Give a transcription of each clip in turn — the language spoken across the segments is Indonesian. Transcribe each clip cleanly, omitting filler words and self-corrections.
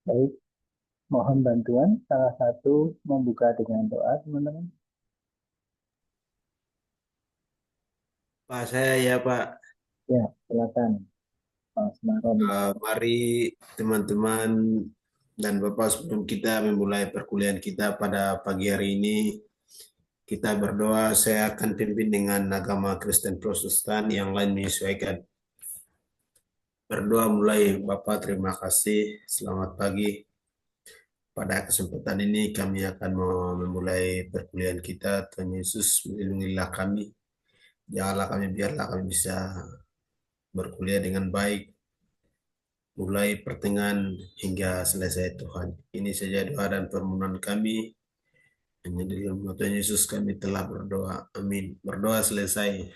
Baik, mohon bantuan salah satu membuka dengan doa, teman-teman. Pak, saya ya Pak. Ya, silakan, Mas Maroni. Mari teman-teman dan Bapak, sebelum kita memulai perkuliahan kita pada pagi hari ini, kita berdoa. Saya akan pimpin dengan agama Kristen Protestan, yang lain menyesuaikan. Berdoa mulai. Bapak, terima kasih. Selamat pagi. Pada kesempatan ini kami akan memulai perkuliahan kita. Tuhan Yesus, lindungilah kami. Janganlah kami, biarlah kami bisa berkuliah dengan baik, mulai pertengahan hingga selesai Tuhan. Ini saja doa dan permohonan kami. Hanya di dalam nama Tuhan Yesus kami telah berdoa. Amin. Berdoa selesai.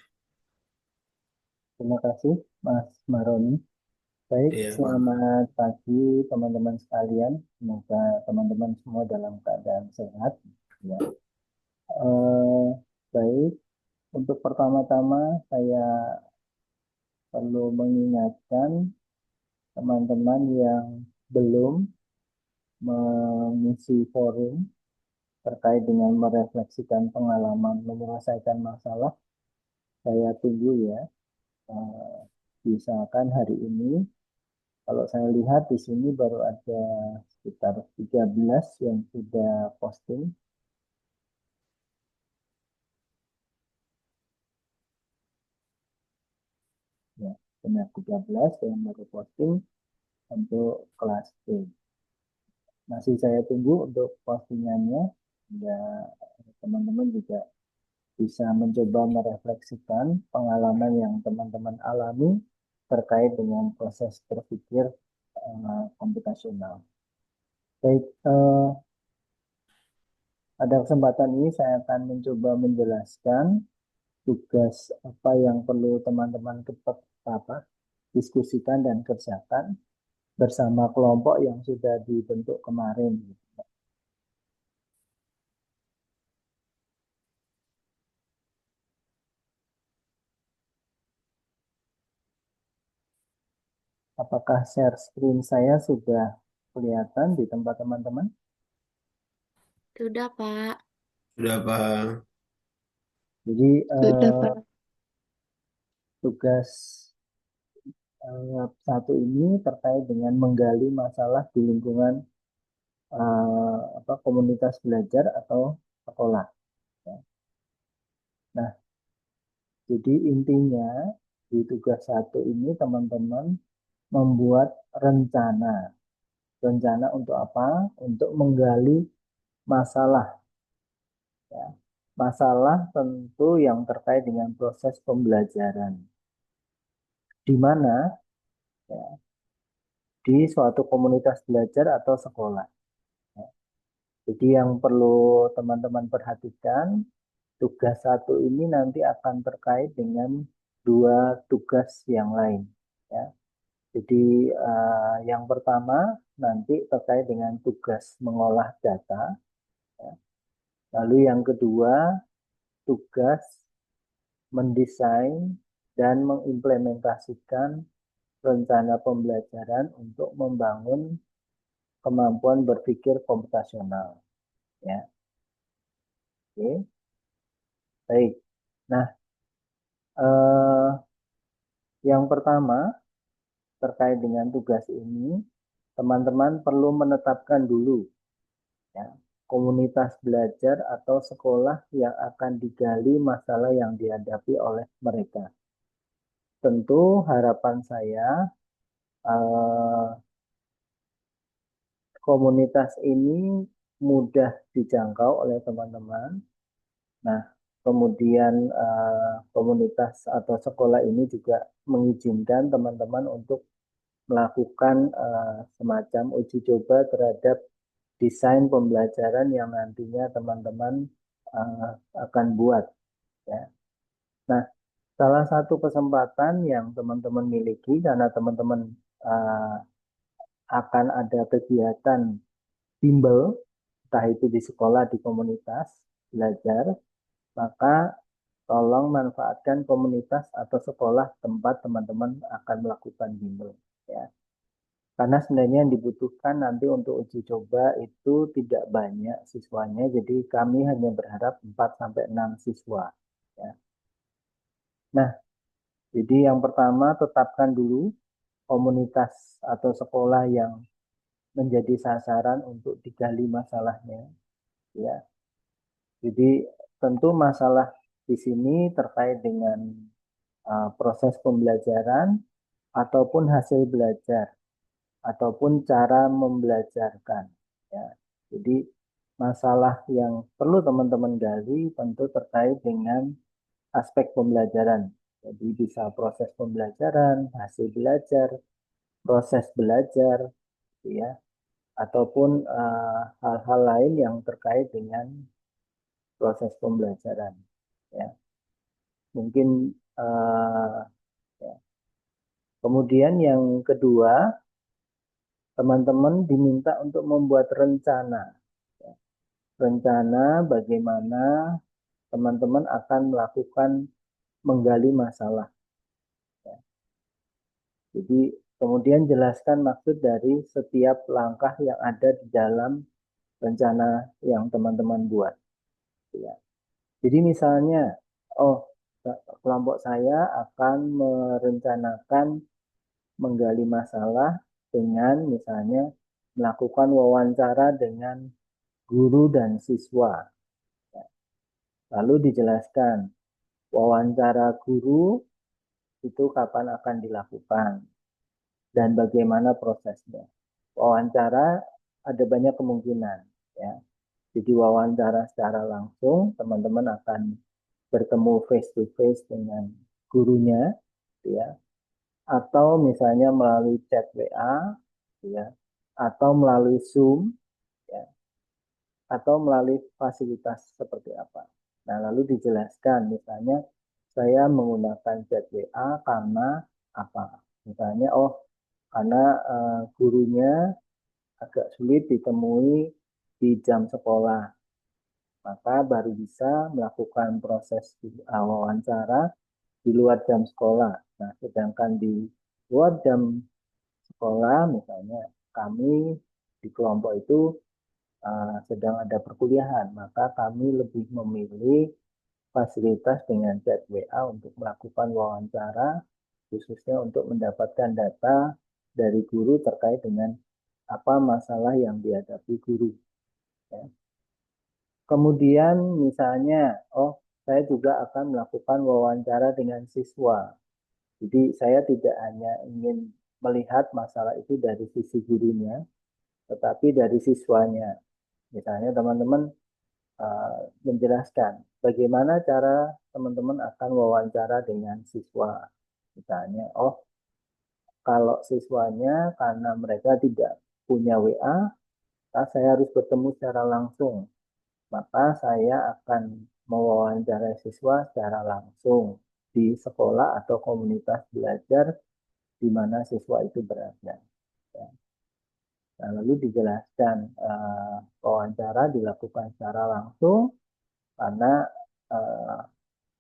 Terima kasih, Mas Maroni. Baik, Ya, selamat pagi teman-teman sekalian. Semoga teman-teman semua dalam keadaan sehat. Ya. Eh, Baik, untuk pertama-tama saya perlu mengingatkan teman-teman yang belum mengisi forum terkait dengan merefleksikan pengalaman menyelesaikan masalah. Saya tunggu ya. Eh, Misalkan hari ini, kalau saya lihat di sini baru ada sekitar 13 yang sudah posting. Ya, benar 13 yang baru posting untuk kelas B. Masih saya tunggu untuk postingannya. Ya, teman-teman juga bisa mencoba merefleksikan pengalaman yang teman-teman alami terkait dengan proses berpikir komputasional. Baik, pada kesempatan ini saya akan mencoba menjelaskan tugas apa yang perlu teman-teman diskusikan dan kerjakan bersama kelompok yang sudah dibentuk kemarin. Apakah share screen saya sudah kelihatan di tempat teman-teman? Sudah, Pak. sudah Pak. Jadi Sudah, Pak. tugas satu ini terkait dengan menggali masalah di lingkungan komunitas belajar atau sekolah. Ya. Nah, jadi intinya di tugas satu ini teman-teman membuat rencana. Rencana untuk apa? Untuk menggali masalah. Ya. Masalah tentu yang terkait dengan proses pembelajaran. Di mana? Ya, di suatu komunitas belajar atau sekolah. Ya. Jadi yang perlu teman-teman perhatikan, tugas satu ini nanti akan terkait dengan dua tugas yang lain. Ya. Jadi yang pertama nanti terkait dengan tugas mengolah data. Ya. Lalu yang kedua tugas mendesain dan mengimplementasikan rencana pembelajaran untuk membangun kemampuan berpikir komputasional. Ya, oke, baik. Nah, eh, yang pertama terkait dengan tugas ini, teman-teman perlu menetapkan dulu ya, komunitas belajar atau sekolah yang akan digali masalah yang dihadapi oleh mereka. Tentu harapan saya eh, komunitas ini mudah dijangkau oleh teman-teman. Nah, kemudian komunitas atau sekolah ini juga mengizinkan teman-teman untuk melakukan semacam uji coba terhadap desain pembelajaran yang nantinya teman-teman akan buat. Ya. Nah, salah satu kesempatan yang teman-teman miliki karena teman-teman uh, akan ada kegiatan bimbel, entah itu di sekolah, di komunitas belajar, maka tolong manfaatkan komunitas atau sekolah tempat teman-teman akan melakukan bimbel. Ya. Karena sebenarnya yang dibutuhkan nanti untuk uji coba itu tidak banyak siswanya, jadi kami hanya berharap 4-6 siswa. Ya. Nah, jadi yang pertama tetapkan dulu komunitas atau sekolah yang menjadi sasaran untuk digali masalahnya. Ya. Jadi tentu masalah di sini terkait dengan proses pembelajaran ataupun hasil belajar ataupun cara membelajarkan. Ya. Jadi masalah yang perlu teman-teman gali tentu terkait dengan aspek pembelajaran. Jadi bisa proses pembelajaran, hasil belajar, proses belajar, gitu ya, ataupun hal-hal lain yang terkait dengan proses pembelajaran. Ya, mungkin ya. Kemudian yang kedua, teman-teman diminta untuk membuat rencana. Ya. Rencana bagaimana teman-teman akan melakukan menggali masalah. Ya. Jadi kemudian jelaskan maksud dari setiap langkah yang ada di dalam rencana yang teman-teman buat. Ya. Jadi misalnya, oh kelompok saya akan merencanakan menggali masalah dengan misalnya melakukan wawancara dengan guru dan siswa. Lalu dijelaskan wawancara guru itu kapan akan dilakukan dan bagaimana prosesnya. Wawancara ada banyak kemungkinan, ya. Jadi wawancara secara langsung, teman-teman akan bertemu face to face dengan gurunya, ya. Atau misalnya melalui chat WA, ya, atau melalui Zoom, ya, atau melalui fasilitas seperti apa. Nah, lalu dijelaskan, misalnya saya menggunakan chat WA karena apa? Misalnya, oh, karena gurunya agak sulit ditemui di jam sekolah, maka baru bisa melakukan proses wawancara di luar jam sekolah. Nah, sedangkan di luar jam sekolah, misalnya kami di kelompok itu sedang ada perkuliahan, maka kami lebih memilih fasilitas dengan chat WA untuk melakukan wawancara, khususnya untuk mendapatkan data dari guru terkait dengan apa masalah yang dihadapi guru. Ya. Kemudian misalnya, oh saya juga akan melakukan wawancara dengan siswa. Jadi saya tidak hanya ingin melihat masalah itu dari sisi gurunya, tetapi dari siswanya. Misalnya teman-teman menjelaskan bagaimana cara teman-teman akan wawancara dengan siswa. Misalnya, oh kalau siswanya karena mereka tidak punya WA, maka saya harus bertemu secara langsung. Maka saya akan mewawancarai siswa secara langsung di sekolah atau komunitas belajar di mana siswa itu berada. Ya. Nah, lalu dijelaskan wawancara dilakukan secara langsung karena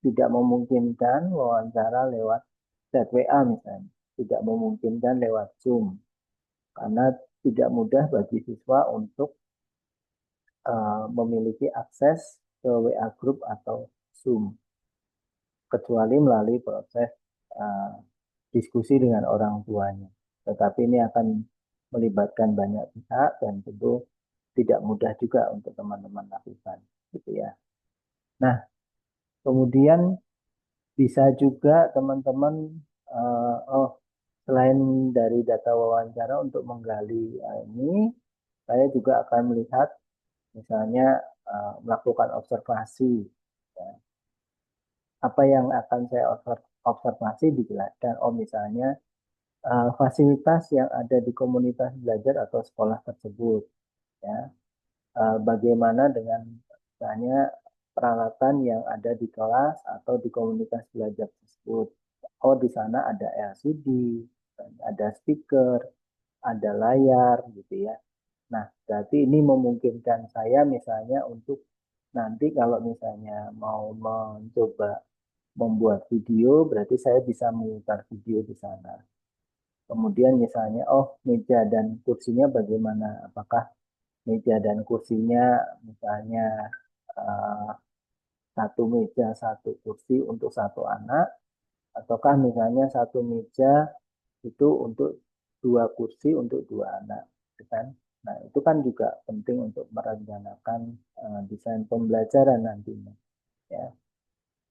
tidak memungkinkan wawancara lewat chat WA misalnya, tidak memungkinkan lewat Zoom karena tidak mudah bagi siswa untuk memiliki akses ke WA group atau Zoom kecuali melalui proses diskusi dengan orang tuanya. Tetapi ini akan melibatkan banyak pihak dan tentu tidak mudah juga untuk teman-teman lakukan, gitu ya. Nah, kemudian bisa juga teman-teman, oh selain dari data wawancara untuk menggali ini, saya juga akan melihat misalnya melakukan observasi. Ya. Apa yang akan saya observasi dijelaskan, oh misalnya fasilitas yang ada di komunitas belajar atau sekolah tersebut, ya. Bagaimana dengan misalnya peralatan yang ada di kelas atau di komunitas belajar tersebut. Oh, di sana ada LCD, ada speaker, ada layar, gitu ya. Nah, berarti ini memungkinkan saya misalnya untuk nanti kalau misalnya mau mencoba membuat video, berarti saya bisa memutar video di sana. Kemudian misalnya, oh meja dan kursinya bagaimana? Apakah meja dan kursinya misalnya satu meja, satu kursi untuk satu anak, ataukah misalnya satu meja itu untuk dua kursi untuk dua anak, kan? Nah, itu kan juga penting untuk merencanakan desain pembelajaran nantinya, ya.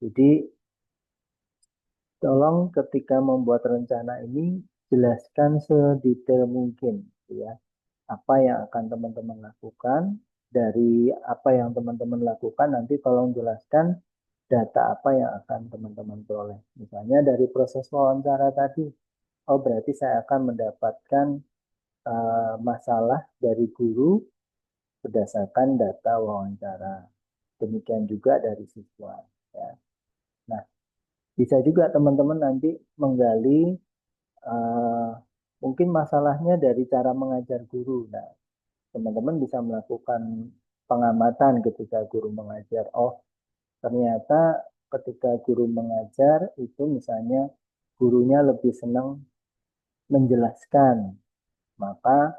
Jadi, tolong ketika membuat rencana ini jelaskan sedetail mungkin, ya. Apa yang akan teman-teman lakukan, dari apa yang teman-teman lakukan nanti tolong jelaskan data apa yang akan teman-teman peroleh. Misalnya dari proses wawancara tadi, oh berarti saya akan mendapatkan masalah dari guru berdasarkan data wawancara. Demikian juga dari siswa. Ya. Nah, bisa juga teman-teman nanti menggali mungkin masalahnya dari cara mengajar guru. Nah, teman-teman bisa melakukan pengamatan ketika guru mengajar. Oh, ternyata ketika guru mengajar itu misalnya gurunya lebih senang menjelaskan, maka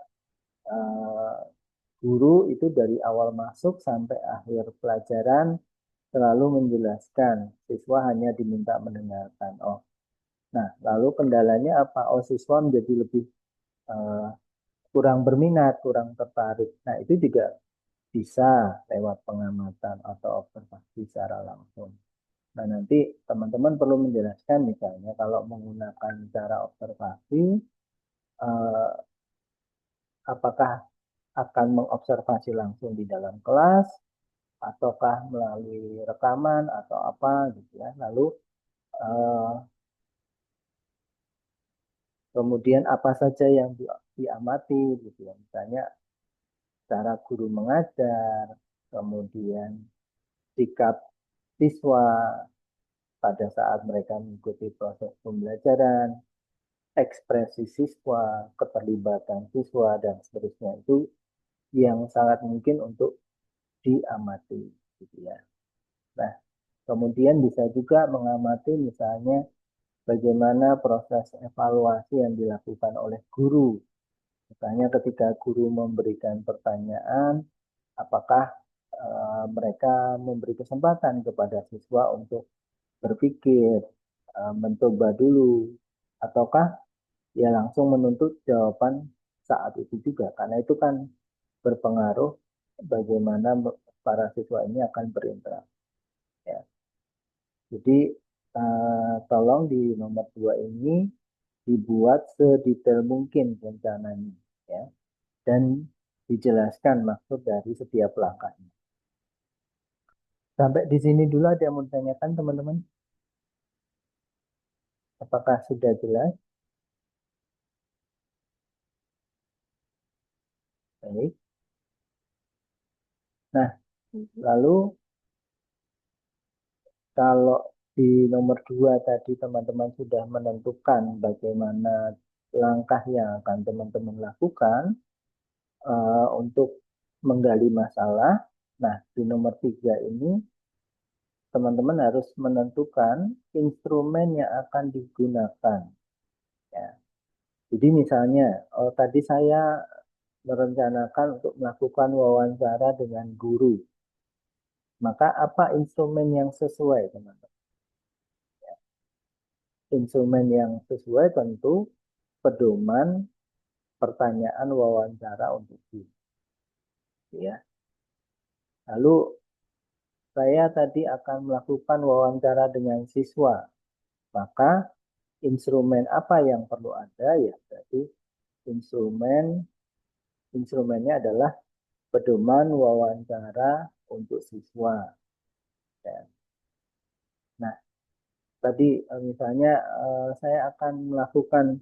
guru itu dari awal masuk sampai akhir pelajaran selalu menjelaskan, siswa hanya diminta mendengarkan. Oh, nah lalu kendalanya apa? Oh, siswa menjadi lebih uh, kurang berminat, kurang tertarik. Nah, itu juga bisa lewat pengamatan atau observasi secara langsung. Nah, nanti teman-teman perlu menjelaskan misalnya kalau menggunakan cara observasi, eh, apakah akan mengobservasi langsung di dalam kelas, ataukah melalui rekaman atau apa gitu ya. Lalu eh, kemudian apa saja yang diamati gitu ya. Misalnya cara guru mengajar, kemudian sikap siswa pada saat mereka mengikuti proses pembelajaran, ekspresi siswa, keterlibatan siswa, dan seterusnya itu yang sangat mungkin untuk diamati, gitu ya. Nah, kemudian bisa juga mengamati misalnya bagaimana proses evaluasi yang dilakukan oleh guru. Misalnya ketika guru memberikan pertanyaan, apakah mereka memberi kesempatan kepada siswa untuk berpikir, mencoba dulu, ataukah ya langsung menuntut jawaban saat itu juga, karena itu kan berpengaruh bagaimana para siswa ini akan berinteraksi. Ya. Jadi tolong di nomor 2 ini dibuat sedetail mungkin rencananya, ya, dan dijelaskan maksud dari setiap langkahnya. Sampai di sini dulu ada yang mau ditanyakan teman-teman? Apakah sudah jelas? Baik. Nah, lalu kalau di nomor 2 tadi teman-teman sudah menentukan bagaimana langkah yang akan teman-teman lakukan untuk menggali masalah. Nah, di nomor 3 ini teman-teman harus menentukan instrumen yang akan digunakan. Ya. Jadi misalnya, tadi saya merencanakan untuk melakukan wawancara dengan guru. Maka apa instrumen yang sesuai, teman-teman? Instrumen yang sesuai tentu pedoman pertanyaan wawancara untuk guru. Ya. Lalu saya tadi akan melakukan wawancara dengan siswa. Maka instrumen apa yang perlu ada? Ya, berarti instrumennya adalah pedoman wawancara untuk siswa. Ya. Nah, tadi misalnya saya akan melakukan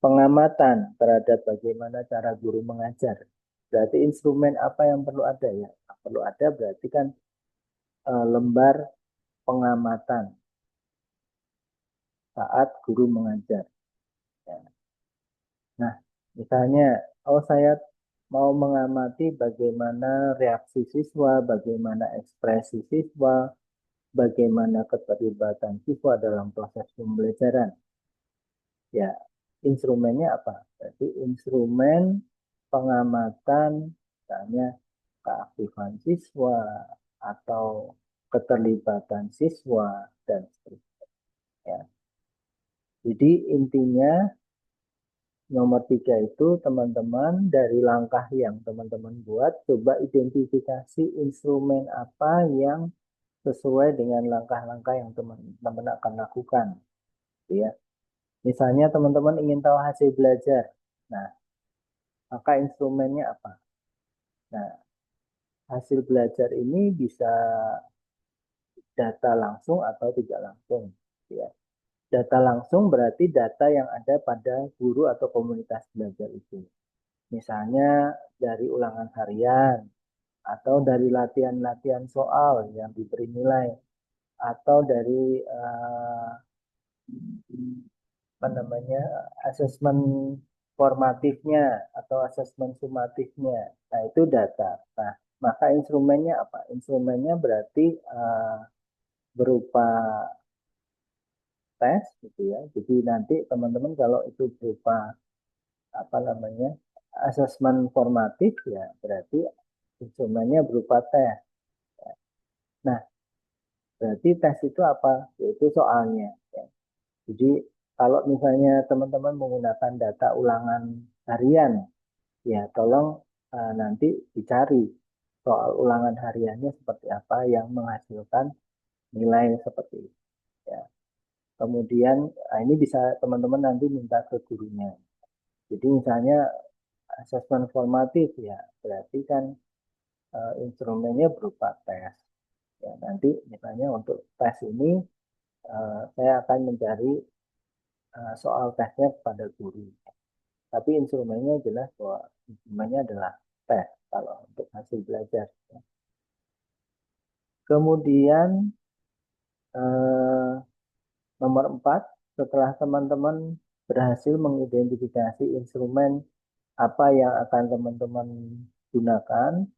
pengamatan terhadap bagaimana cara guru mengajar. Berarti instrumen apa yang perlu ada ya? Perlu ada berarti kan lembar pengamatan saat guru mengajar. Ya. Nah, misalnya, oh saya mau mengamati bagaimana reaksi siswa, bagaimana ekspresi siswa, bagaimana keterlibatan siswa dalam proses pembelajaran. Ya, instrumennya apa? Berarti instrumen pengamatan, misalnya keaktifan siswa atau keterlibatan siswa dan seterusnya. Ya. Jadi intinya nomor 3 itu teman-teman dari langkah yang teman-teman buat, coba identifikasi instrumen apa yang sesuai dengan langkah-langkah yang teman-teman akan lakukan. Ya. Misalnya teman-teman ingin tahu hasil belajar. Nah, maka instrumennya apa? Nah, hasil belajar ini bisa data langsung atau tidak langsung. Ya. Data langsung berarti data yang ada pada guru atau komunitas belajar itu. Misalnya dari ulangan harian, atau dari latihan-latihan soal yang diberi nilai, atau dari apa namanya asesmen formatifnya atau asesmen sumatifnya. Nah, itu data. Nah, maka instrumennya apa? Instrumennya berarti berupa tes gitu ya. Jadi nanti teman-teman kalau itu berupa apa namanya asesmen formatif ya berarti instrumennya berupa tes. Nah, berarti tes itu apa? Yaitu soalnya. Ya. Jadi kalau misalnya teman-teman menggunakan data ulangan harian, ya tolong nanti dicari soal ulangan hariannya seperti apa yang menghasilkan nilai seperti itu. Ya. Kemudian ini bisa teman-teman nanti minta ke gurunya. Jadi misalnya asesmen formatif ya, berarti kan instrumennya berupa tes. Ya, nanti misalnya untuk tes ini saya akan mencari soal tesnya kepada guru. Tapi instrumennya jelas bahwa instrumennya adalah tes kalau untuk hasil belajar. Kemudian nomor 4, setelah teman-teman berhasil mengidentifikasi instrumen apa yang akan teman-teman gunakan,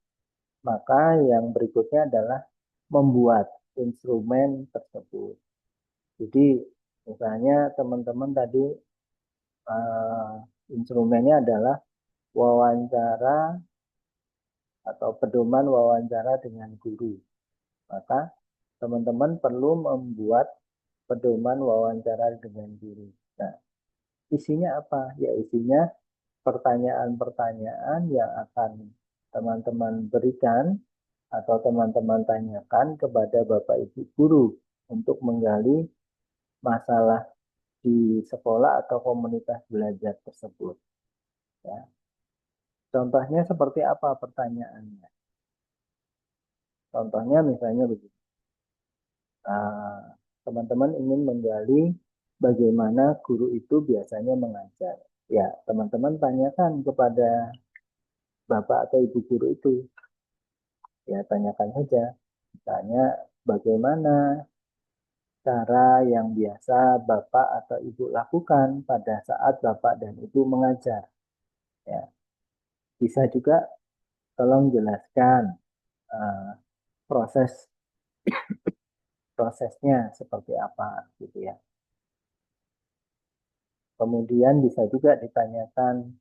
maka yang berikutnya adalah membuat instrumen tersebut. Jadi misalnya teman-teman tadi instrumennya adalah wawancara atau pedoman wawancara dengan guru. Maka teman-teman perlu membuat pedoman wawancara dengan guru. Nah, isinya apa? Ya isinya pertanyaan-pertanyaan yang akan teman-teman berikan atau teman-teman tanyakan kepada Bapak Ibu guru untuk menggali masalah di sekolah atau komunitas belajar tersebut. Ya. Contohnya seperti apa pertanyaannya? Contohnya misalnya begini. Teman-teman ingin menggali bagaimana guru itu biasanya mengajar. Ya, teman-teman tanyakan kepada Bapak atau Ibu guru itu. Ya, tanyakan saja. Misalnya, bagaimana cara yang biasa Bapak atau Ibu lakukan pada saat Bapak dan Ibu mengajar. Ya, bisa juga tolong jelaskan uh, proses prosesnya seperti apa gitu ya. Kemudian bisa juga ditanyakan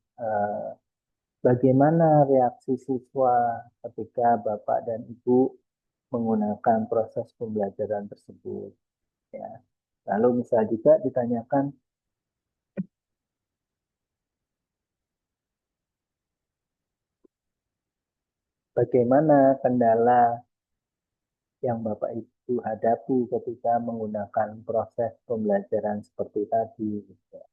bagaimana reaksi siswa ketika Bapak dan Ibu menggunakan proses pembelajaran tersebut. Ya. Lalu bisa juga ditanyakan bagaimana kendala yang Bapak Ibu hadapi ketika menggunakan proses pembelajaran seperti tadi. Ya.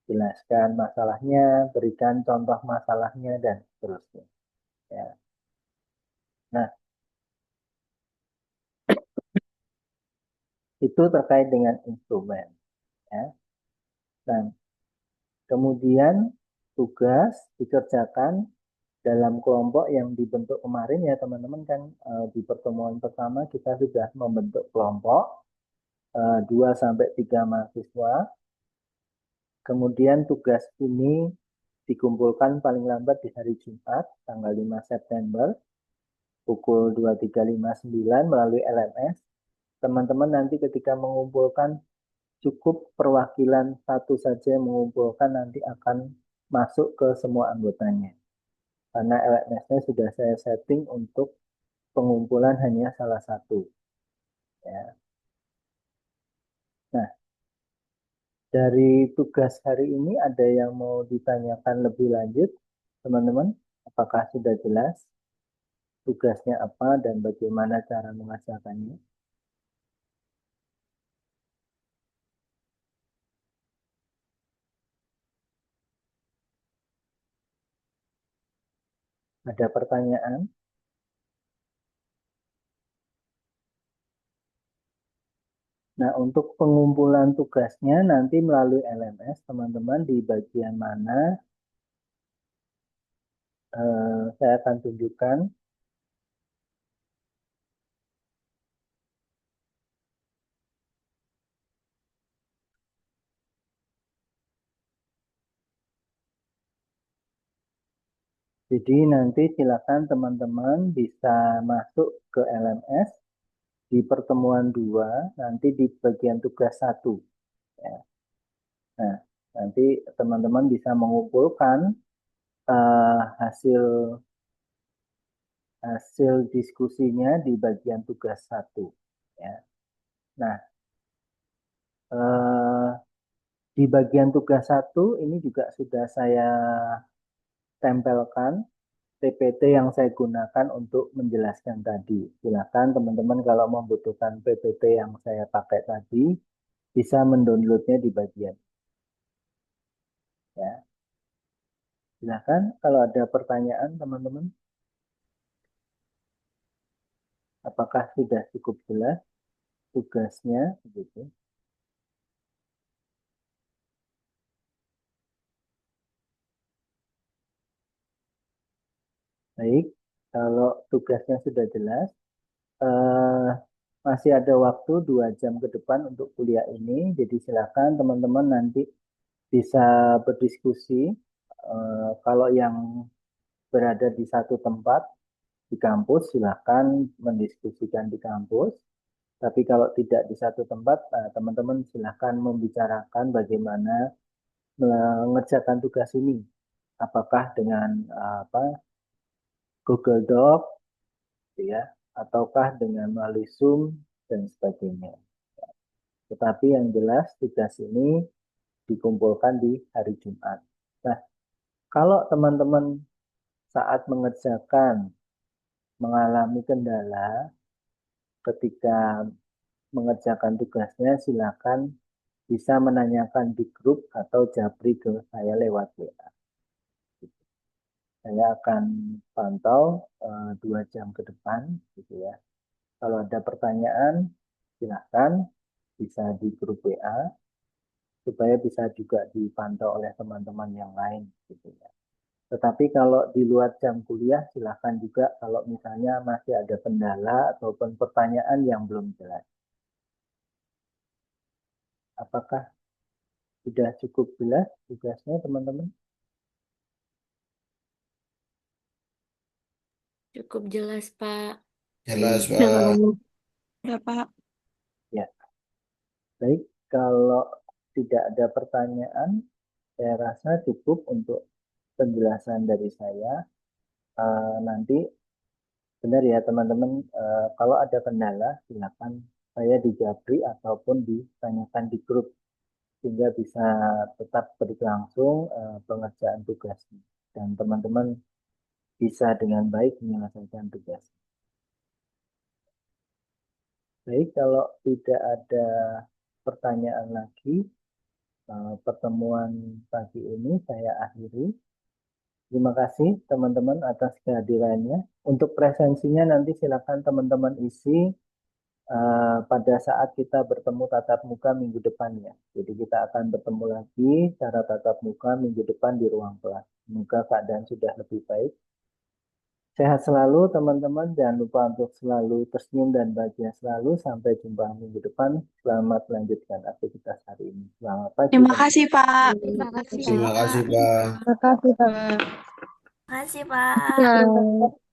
Jelaskan masalahnya, berikan contoh masalahnya, dan seterusnya. Ya. Nah, itu terkait dengan instrumen. Ya. Dan kemudian tugas dikerjakan dalam kelompok yang dibentuk kemarin ya teman-teman kan di pertemuan pertama kita sudah membentuk kelompok 2-3 mahasiswa. Kemudian tugas ini dikumpulkan paling lambat di hari Jumat tanggal 5 September pukul 23.59 melalui LMS. Teman-teman nanti ketika mengumpulkan cukup perwakilan satu saja yang mengumpulkan nanti akan masuk ke semua anggotanya. Karena LMS-nya sudah saya setting untuk pengumpulan hanya salah satu. Ya. Nah, dari tugas hari ini ada yang mau ditanyakan lebih lanjut, teman-teman? Apakah sudah jelas tugasnya apa dan bagaimana cara mengerjakannya? Ada pertanyaan? Nah, untuk pengumpulan tugasnya nanti melalui LMS, teman-teman di bagian mana saya akan tunjukkan. Jadi nanti silakan teman-teman bisa masuk ke LMS di pertemuan 2, nanti di bagian tugas 1. Ya. Nah, nanti teman-teman bisa mengumpulkan hasil diskusinya di bagian tugas 1. Ya. Nah, di bagian tugas 1 ini juga sudah saya tempelkan PPT yang saya gunakan untuk menjelaskan tadi. Silakan teman-teman kalau membutuhkan PPT yang saya pakai tadi, bisa mendownloadnya di bagian. Ya. Silakan kalau ada pertanyaan teman-teman. Apakah sudah cukup jelas tugasnya? Begitu. Baik, kalau tugasnya sudah jelas, masih ada waktu 2 jam ke depan untuk kuliah ini. Jadi silakan teman-teman nanti bisa berdiskusi. Kalau yang berada di satu tempat di kampus, silakan mendiskusikan di kampus. Tapi kalau tidak di satu tempat, teman-teman silakan membicarakan bagaimana mengerjakan tugas ini. Apakah dengan Google Doc, ya, ataukah dengan melalui Zoom dan sebagainya. Tetapi yang jelas tugas ini dikumpulkan di hari Jumat. Nah, kalau teman-teman saat mengerjakan mengalami kendala ketika mengerjakan tugasnya, silakan bisa menanyakan di grup atau japri ke saya lewat WA. Saya akan pantau 2 jam ke depan, gitu ya. Kalau ada pertanyaan, silakan bisa di grup WA supaya bisa juga dipantau oleh teman-teman yang lain, gitu ya. Tetapi kalau di luar jam kuliah, silakan juga kalau misalnya masih ada kendala ataupun pertanyaan yang belum jelas. Apakah sudah cukup jelas tugasnya, teman-teman? Cukup jelas, Pak. Jelas, Ya, Pak. ya, Pak. Ya, baik. Kalau tidak ada pertanyaan, saya rasa cukup untuk penjelasan dari saya. Nanti benar ya teman-teman, kalau ada kendala silakan saya di Japri ataupun ditanyakan di grup sehingga bisa tetap berlangsung pengerjaan tugasnya dan teman-teman bisa dengan baik menyelesaikan tugas. Baik, kalau tidak ada pertanyaan lagi, pertemuan pagi ini saya akhiri. Terima kasih teman-teman atas kehadirannya. Untuk presensinya nanti silakan teman-teman isi pada saat kita bertemu tatap muka minggu depan ya. Jadi kita akan bertemu lagi secara tatap muka minggu depan di ruang kelas. Semoga keadaan sudah lebih baik. Sehat selalu teman-teman. Jangan lupa untuk selalu tersenyum dan bahagia selalu. Sampai jumpa minggu depan. Selamat melanjutkan aktivitas hari ini. Selamat pagi. Terima kasih, Pak. Terima kasih, Terima Pak. kasih, Pak. Terima kasih, Pak. Terima kasih, Pak. Ya.